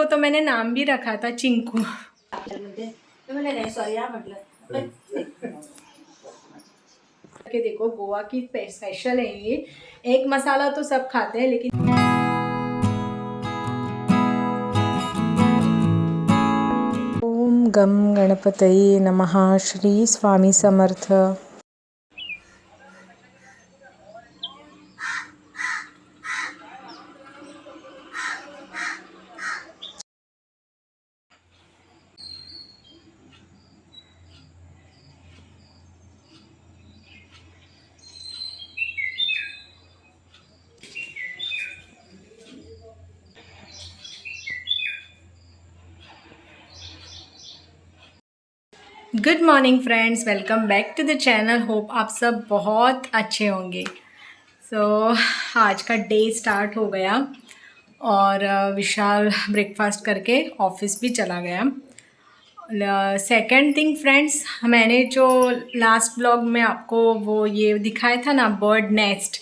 तो मैंने नाम भी रखा था चिंकू। के देखो गोवा की स्पेशल है ये। एक मसाला तो सब खाते हैं लेकिन ओम गम गणपतये नमः। Shri Swami Samarth. Good morning friends, welcome back to the channel. Hope आप सब बहुत अच्छे होंगे। आज का डे स्टार्ट हो गया और विशाल ब्रेकफास्ट करके ऑफिस भी चला गया। सेकंड थिंग फ्रेंड्स, मैंने जो लास्ट ब्लॉग में आपको वो ये दिखाया था ना, बर्ड नेस्ट,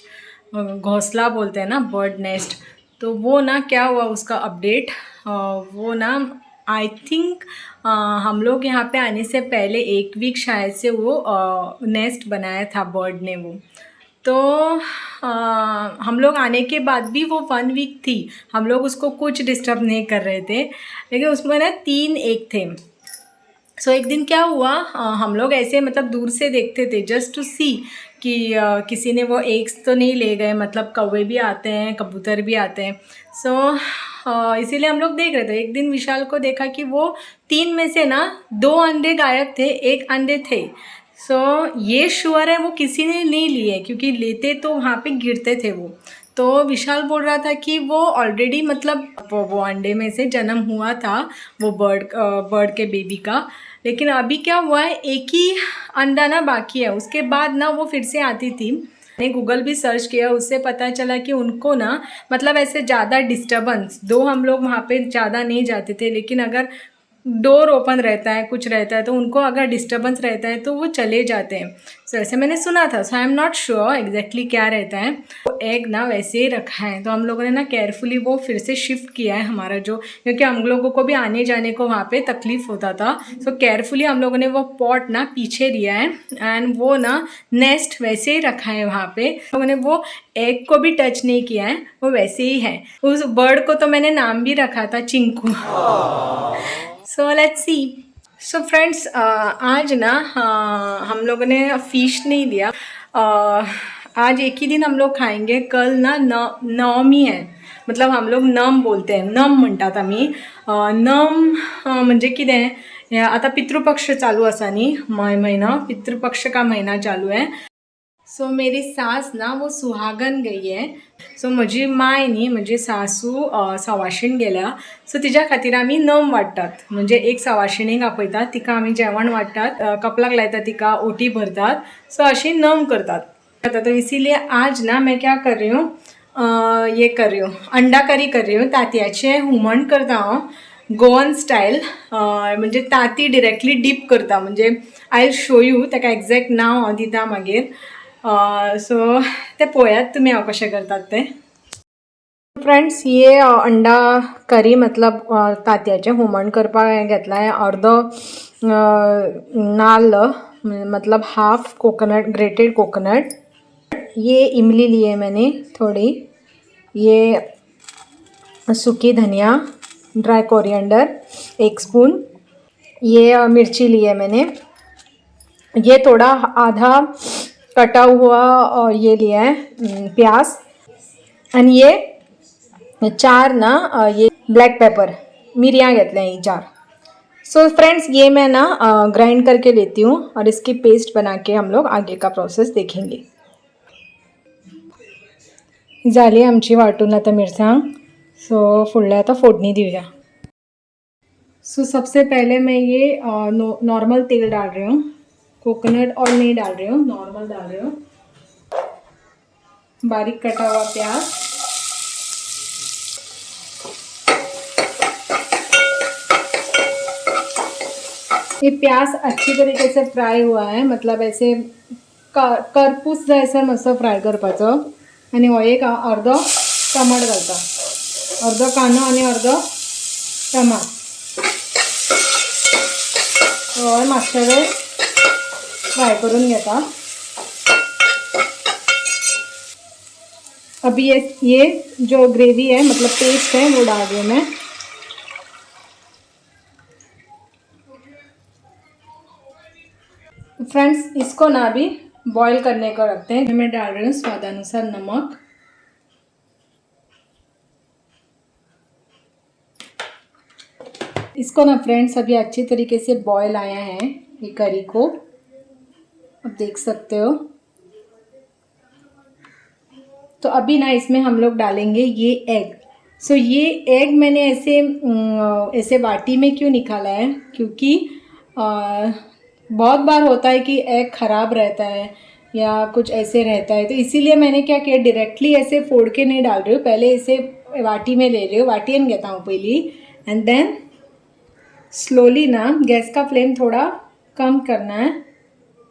घोंसला बोलते हैं ना, बर्ड नेस्ट। तो वो ना क्या हुआ उसका अपडेट, वो ना आई थिंक हम लोग यहाँ पे आने से पहले 1 वीक शायद से वो नेस्ट बनाया था बर्ड ने वो। तो हम लोग आने के बाद भी वो 1 वीक थी, हम लोग उसको कुछ डिस्टर्ब नहीं कर रहे थे, लेकिन उसमें ना 3 एग थे। एक दिन क्या हुआ, हम लोग ऐसे मतलब दूर से देखते थे जस्ट टू सी कि किसी ने वो एग्स तो नहीं ले गए, मतलब कौवे भी आते हैं, कबूतर भी आते हैं। इसीलिए हम लोग देख रहे थे। एक दिन विशाल को देखा कि वो 3 में से ना 2 अंडे गायब थे, 1 अंडे थे। ये श्योर है वो किसी ने नहीं लिए, क्योंकि लेते तो वहाँ पे गिरते थे वो। तो विशाल बोल रहा था कि वो ऑलरेडी मतलब वो अंडे में से जन्म हुआ था वो बर्ड के बेबी का। लेकिन अभी क्या हुआ है, एक ही अंडा ना बाकी है, उसके बाद ना वो फिर से आती थी। मैंने गूगल भी सर्च किया, उससे पता चला कि उनको ना मतलब ऐसे ज़्यादा डिस्टर्बेंस, दो हम लोग वहाँ पे ज़्यादा नहीं जाते थे, लेकिन अगर डोर ओपन रहता है, कुछ रहता है, तो उनको अगर डिस्टर्बेंस रहता है तो वो चले जाते हैं। ऐसे मैंने सुना था। I am not sure exactly क्या रहता है। वो एग ना वैसे ही रखा है, तो हम लोगों ने ना केयरफुली वो फिर से शिफ्ट किया है हमारा जो, क्योंकि हम लोगों को भी आने जाने को वहाँ पे तकलीफ़ होता था। केयरफुली हम लोगों ने वो पॉट ना पीछे लिया है एंड वो ना नेस्ट वैसे ही रखा है वहाँ पे। हम लोगों ने वो एग को भी टच नहीं किया है, वो वैसे ही है। उस बर्ड को तो मैंने नाम भी रखा था चिंकू। Let's see. फ्रेंड्स, आज ना हम लोगों ने फ़िश नहीं लिया। आज एक ही दिन हम लोग खाएंगे, कल ना नवमी है, मतलब हम लोग नम बोलते हैं, नम म्हणतात आम्ही। नम म्हणजे कितें, आता पितृपक्ष चालू असा न्ही, महिना पितृपक्ष का महीना चालू है। मेरी सास ना वो सुहागन गई आहे। म्हजी माय न्ही, म्हणजे सासू सवाशीण गेल्या, तिच्या खातीर आमी नम वाडटात, म्हणजे एक सवाशिणीक आपयतात, तिका आमी जेवण वाडटात, कपलाक लायतात, तिका ओटी भरतात, अशी नम करतात। तो इसीलिए आज ना मैं क्या कर रही हूँ, ये कर रही हूँ, अंडा करी कर रही हूँ। तांतयाचें हुमण करता हांव, गोवन स्टायल, म्हणजे तांती डिरेक्टली डीप करता, म्हणजे आय शो यू, ताका एक्झॅक्ट नाव हांव दिता मागीर। ते पळयात तुमी हांव कशें करतात ते। फ्रेंड्स, ये अंडा करी मतलब तांतयाचें हुमण करपाक घेतला है। अर्दो नाल्ल, मतलब हाफ कोकोनट, ग्रेटेड कोकोनट। ये इमली ली है मैंने थोड़ी, ये सूखी धनिया, ड्राई कोरिएंडर 1 स्पून, ये मिर्ची ली है मैंने, ये थोड़ा आधा कटा हुआ और ये लिया है प्याज, और ये 4 ना ये ब्लैक पेपर, मिरियाँ घेतल्या ही 4। फ्रेंड्स, ये मैं ना ग्राइंड करके लेती हूँ और इसकी पेस्ट बना के हम लोग आगे का प्रोसेस देखेंगे। झाली आमची वाटून आता मिरसांग। फुडल्या आता फोडणी दिऊया। सबसे पहले मैं ये नॉर्मल तेल डाल रही हूँ, कोकोनट ऑयल नहीं डाल रही हूँ, नॉर्मल डाल रही हूँ। बारीक कटा हुआ प्याज, ये प्याज अच्छी तरीके से फ्राय हुआ है, मतलब ऐसे करपूस जैसे मस्त फ्राय करपाचो। आणि हो एक अर्धो टमाट घालता, अर्धो कांदो आणि अर्धो टमाटर और मागच्या वेळेस फ्राय करून घेता। अभी ये जो ग्रेवी है मतलब पेस्ट है वो डाल रही हूँ मैं। फ्रेंड्स इसको ना अभी बॉईल करने को रखते हैं। मैं डाल रही हूँ स्वादानुसार नमक, इसको ना फ्रेंड्स अभी अच्छी तरीके से बॉईल आया है ये करी को, आप देख सकते हो। तो अभी ना इसमें हम लोग डालेंगे ये एग। सो ये एग मैंने ऐसे बाटी में क्यों निकाला है, क्योंकि बहुत बार होता है कि एग ख़राब रहता है या कुछ ऐसे रहता है, तो इसीलिए मैंने क्या किया, डायरेक्टली ऐसे फोड़ के नहीं डाल रही हूँ, पहले इसे वाटी में ले रही हूँ, वाटियन घेता हूँ पहली, एंड देन स्लोली ना गैस का फ्लेम थोड़ा कम करना है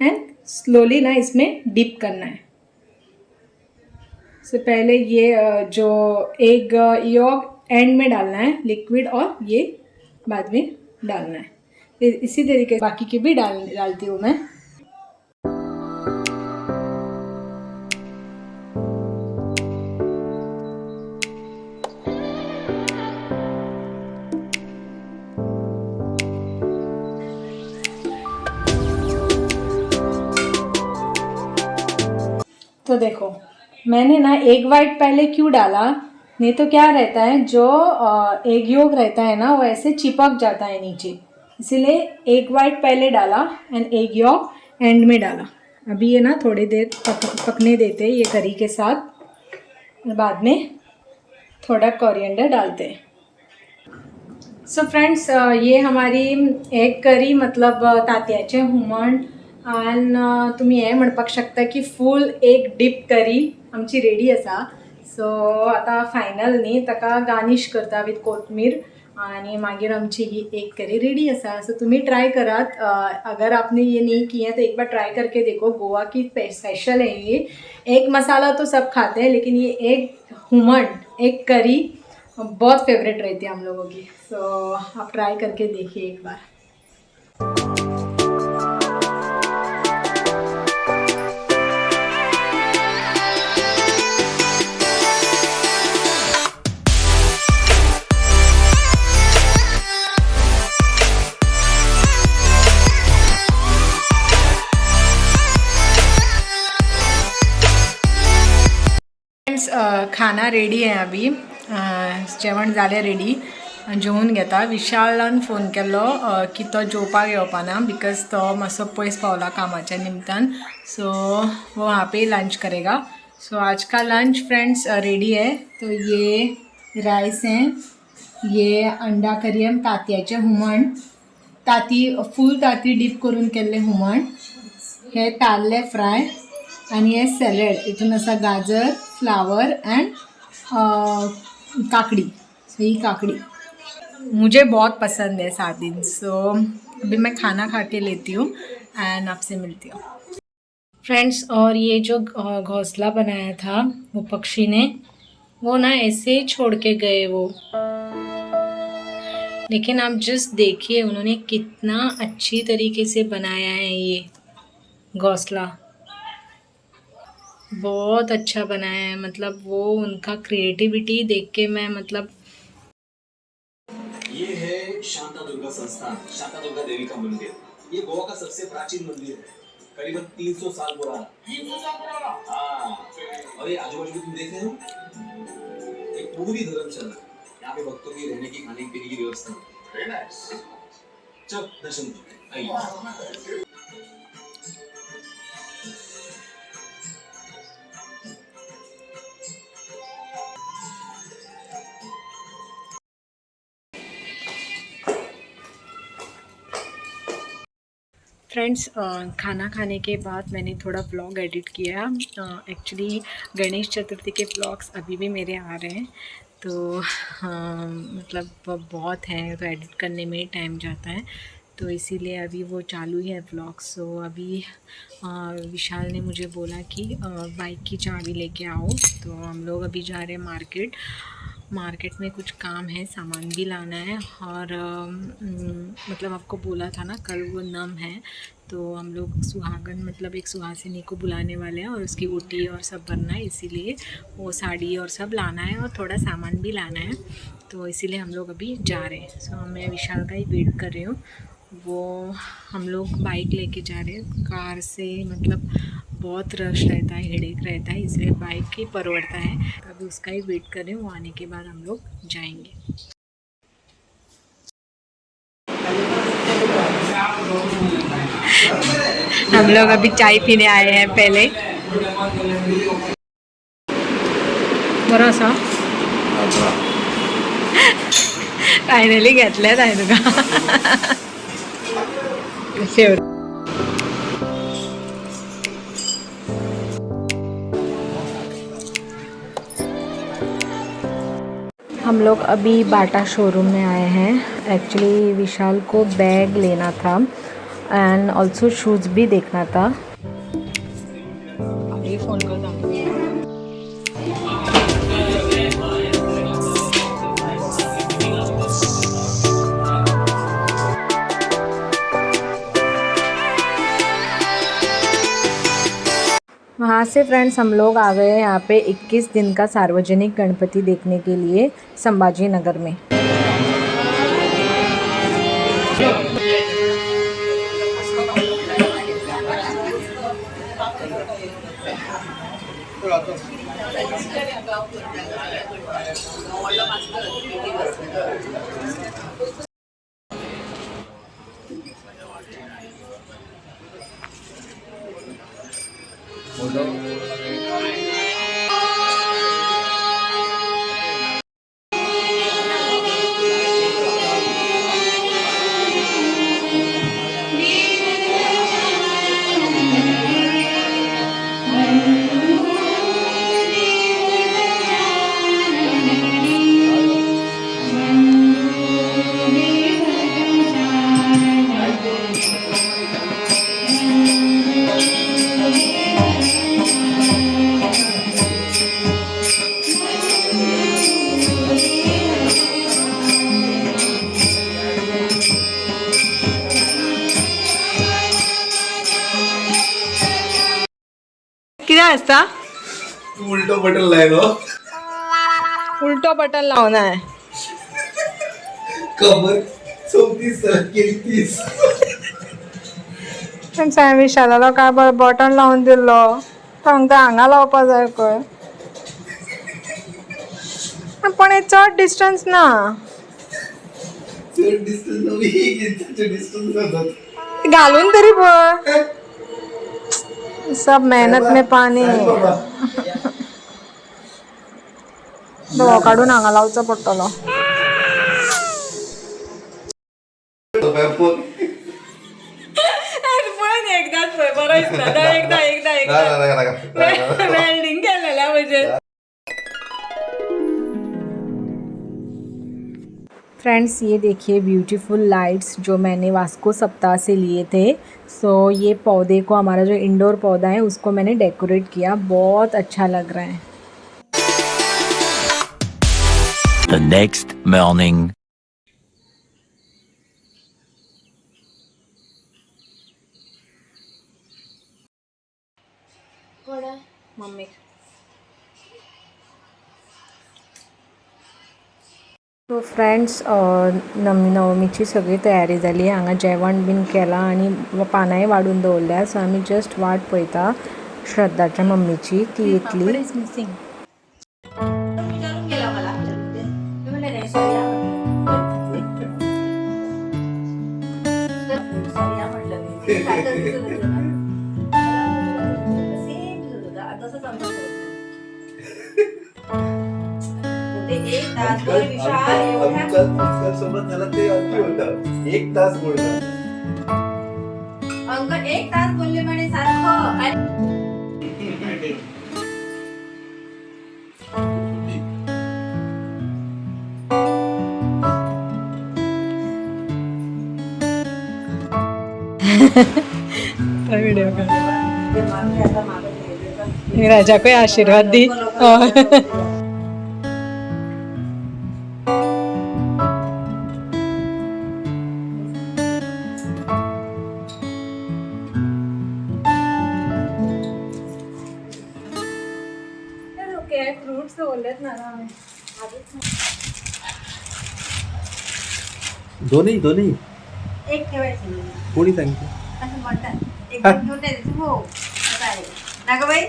एंड स्लोली ना इसमें डिप करना है। से पहले ये जो एग यॉक एंड में डालना है लिक्विड, और ये बाद में डालना है। इसी तरीके से बाकी की भी डालती हूँ मैं। तो देखो मैंने ना एग वाइट पहले क्यों डाला, नहीं तो क्या रहता है जो एग योक रहता है ना वो ऐसे चिपक जाता है नीचे, इसीलिए एग वाइट पहले डाला एंड एग योक एंड में डाला। अभी ये ना थोड़ी देर पकने देते हैं ये करी के साथ, बाद में थोड़ा कोरिएंडर डालते हैं। सो फ्रेंड्स ये हमारी एग करी मतलब तांतयाचें हुमण आनी तुमी हें म्हणपाक शकता की फूल एक डीप करी आमची रेडी आसा। सो आतां फायनल न्ही ताका गार्निश करता विथ कोथमीर आनी मागीर आमची ही एग करी रेडी आसा। सो तुमी ट्राय करात, अगर आपने ये नहीं किया तो एक बार ट्राई करके देखो। गोवा की स्पेशल है ये। एग मसाला तो सब खाते हैं लेकिन ये एग हुमण एग करी बहुत फेवरेट रहती है हम लोगों की। सो आप ट्राई करके देखिए एक बार। खाना रेडी आहे अभी, जेवण जालें रेडी, जेवून घेता। विशालान फोन केलो की तो जेवपाक येवपाना बिकॉज तो मातसो पयस पावला कामाच्या निमतान, सो वो वहाँ पे लंच करेगा। सो आज का लंच फ्रेंड्स रेडी है। तो ये राइस है, ये अंडा करी है, तांतयाचें हुमण, ताती फूल ताती डीप करून केल्लें हुमण, हे ताल्ले फ्राय आणि हे सॅलड, इतून आसा गाजर, फ्लावर एंड काकड़ी। सो ये काकड़ी मुझे बहुत पसंद है सार्डिन। सो अभी मैं खाना खा के लेती हूँ एंड आपसे मिलती हूँ फ्रेंड्स। और ये जो घोंसला बनाया था वो पक्षी ने, वो ना ऐसे छोड़ के गए वो, लेकिन आप जस्ट देखिए उन्होंने कितना अच्छी तरीके से बनाया है ये घोंसला, बहुत अच्छा बनाया है। मतलब वो उनका क्रिएटिविटी देख के मैं मतलब। ये है शांता दुर्गा संस्थान, शांता दुर्गा देवी का मंदिर। ये गोवा का सबसे प्राचीन मंदिर है, करीबन 300 साल पुराना। 300 साल पुराना? हाँ। और ये आजू बाजू तुम देख रहे हो, एक पूरी धर्मशाला, यहाँ पे भक्तों की रहने की खाने पीने की व्यवस्था। Very nice. चल दर्शन आइए। फ्रेंड्स खाना खाने के बाद मैंने थोड़ा व्लॉग एडिट किया। एक्चुअली गणेश चतुर्थी के व्लॉग्स अभी भी मेरे आ रहे हैं, तो मतलब बहुत हैं तो एडिट करने में टाइम जाता है, तो इसीलिए अभी वो चालू ही है व्लॉग्स। सो अभी विशाल ने मुझे बोला कि बाइक की चाबी लेके आओ, तो हम लोग अभी जा रहे हैं मार्केट में कुछ काम है, सामान भी लाना है और मतलब आपको बोला था ना कल वो नम है, तो हम लोग सुहागन मतलब एक सुहासिनी को बुलाने वाले हैं और उसकी ओटी और सब बनना है, इसीलिए वो साड़ी और सब लाना है और थोड़ा सामान भी लाना है, तो इसीलिए हम लोग अभी जा रहे हैं। सो मैं विशाल का ही वेट कर रही हूँ। वो हम लोग बाइक लेके जा रहे हैं, कार से मतलब बहुत रश रहता है, हेडेक रहता है, इसलिए बाइक ही परवड़ता है। अभी उसका ही वेट कर रहे हैं, वो आने के बाद हम लोग जाएंगे। हम लोग अभी चाय पीने आए हैं पहले। बरासा फायनली घेतल्यात आहे तुका फेवरेट। हम लोग अभी बाटा शोरूम में आए हैं। एक्चुअली विशाल को बैग लेना था एंड ऑल्सो शूज़ भी देखना था। अभी फ़ोन कर दो। वहाँ से फ्रेंड्स हम लोग आ गए यहाँ पे 21 दिन का सार्वजनिक गणपति देखने के लिए संभाजी नगर में। किती असता उलटो बटन लायलो, उलटो बटन लावना आहे। कमर 34 केली 30। विशालाला काय बटन लावून दिलो, तांकां हांगा लावपा जाय खंय, पण हे चड डिस्टन्स ना, चड डिस्टन्स नवी डिस्टन्स जातात घालून तरी बघ। सब मेहनत में पानी तो काढून हांगा लावचो पडटलो। पण एकदाच बरं दिसता, एकदा वेल्डिंग केलेल्या म्हणजे। फ्रेंड्स ये देखिए ब्यूटीफुल लाइट्स जो मैंने वास्को सप्ताह से लिए थे। सो ये पौधे को, हमारा जो इंडोर पौधा है उसको मैंने डेकोरेट किया, बहुत अच्छा लग रहा है। The next morning. मम्मी तो फ्रेंड्स नवमीची सगळी तयारी जाली, हांगा जेवण बीन केलां आनी पानांय वाडून दवरल्या। सो आमी जस्ट वाट पळयता श्रद्धाच्या मम्मीची, ती येतली। सोबत झाला ते अति होतं, 1 तास बोलणं। अंकल 1 तास बोलले म्हणे सारखं। वीडियो का राजा को आशीर्वाद दी। असं बोललेत ना आम्ही. दोन्ही एक ठेवायचं कोणी सांगितलं? असं म्हणतात एकदम घेऊन नाही द्यायचं. हो असं आहे ना गं बाई.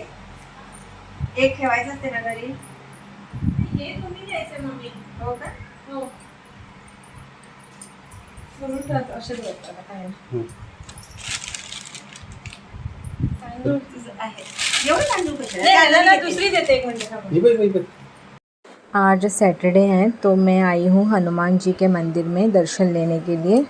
एक ठेवायचं असते ना घरी. हे तुम्ही द्यायचं मम्मी. हो का? हो म्हणून तर असेच बोलतात काय तांदूळ तुझं आहे. एवढं तांदूळ नाही, दुसरी देते एक मिनट थांबा. हे बघ, हे बघ. आज सैटरडे है तो मैं आई हूँ हनुमान जी के मंदिर में दर्शन लेने के लिए.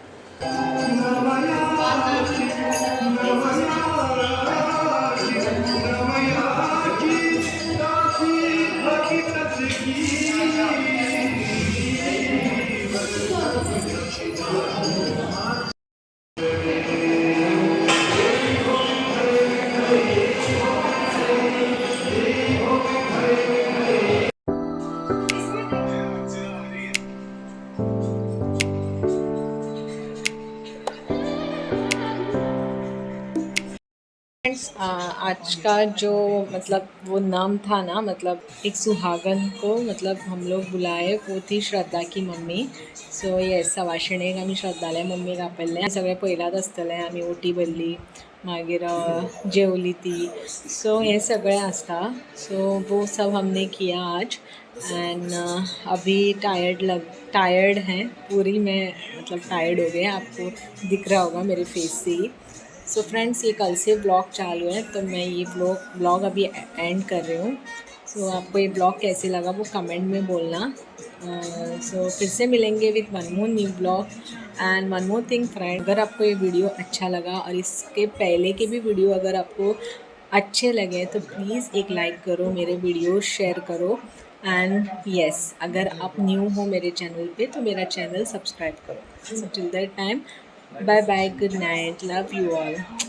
आज का जो मतलब वो नाम था ना, मतलब एक सुहागन को मतलब हम लोग बुलाए, वो थी श्रद्धा की मम्मी. सो येस, सवाशिणेक आमी श्रद्धाल्या मम्मीक आपयल्लें. सगळें पयलात आसतलें. आमी ओटी भरली, मागीर जेवली ती. सो हे सगळें आसता. सो वो सब हमने किया आज. एंड अभी टायर्ड हैं पूरी. मैं मतलब टायर्ड हो गए, आपको दिख रहा होगा मेरे फेस से ही. सो फ्रेंड्स, ये कल से ब्लॉग चालू है, तो मैं ये ब्लॉग अभी एंड कर रही हूँ. सो आपको ये ब्लॉग कैसे लगा वो कमेंट में बोलना. सो फिर से मिलेंगे with one more new blog. And one more thing friend, अगर आपको ये वीडियो अच्छा लगा और इसके पहले के भी वीडियो अगर आपको अच्छे लगे तो प्लीज़ एक लाइक करो, मेरे वीडियो शेयर करो. एंड येस, अगर आप न्यू हो मेरे चैनल पे तो मेरा चैनल सब्सक्राइब करो. So till that time, bye bye, good night, love you all.